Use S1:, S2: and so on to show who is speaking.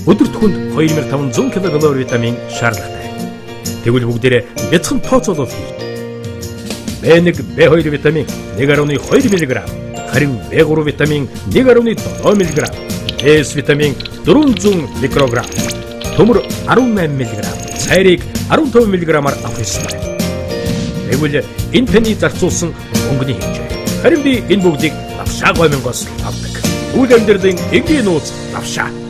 S1: өдөрт хүнд 2500 ккал витамин шаардлагатай. Тэгвэл бүгдээрээ бяцхан тооцоолол хий. B1, B2 витамин 1.2 мг, харин B3 витамин 1.7 мг, S витамин 400 микрограмм, төмөр 18 мг, цайрыг 15 мг-аар авах ёстой. Тэгвэл энэ таны зарцуулсан мөнгөний хэмжээ. Харин би энэ бүгдийг Лавшаа гомонгоос авдаг. Үйл амьдралын энгийн нууц Лавшаа.